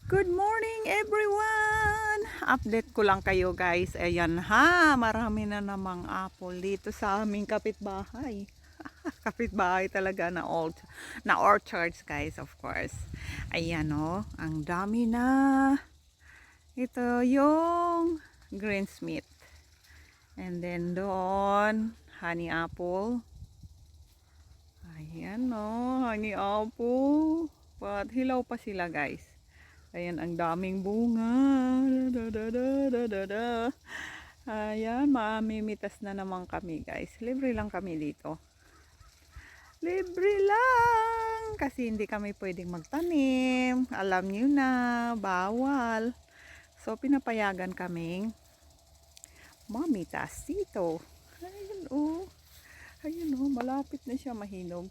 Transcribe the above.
Good morning everyone! Update ko lang kayo guys. Ayan ha, marami na namang apple dito sa aming kapitbahay. Kapitbahay talaga na orchards guys, of course. Ayan o, ang dami na. Ito yung Greensmith. And then doon, honey apple. Ayan o, honey apple. But hilaw pa sila guys. Ayan, ang daming bunga. Da, da, da, da, da, da. Ayan, mamimitas na naman kami guys. Libre lang kami dito. Libre lang! Kasi hindi kami pwedeng magtanim. Alam niyo na, bawal. So, pinapayagan kaming mamitas dito. Ayan o. Ayan o, malapit na siya mahinog.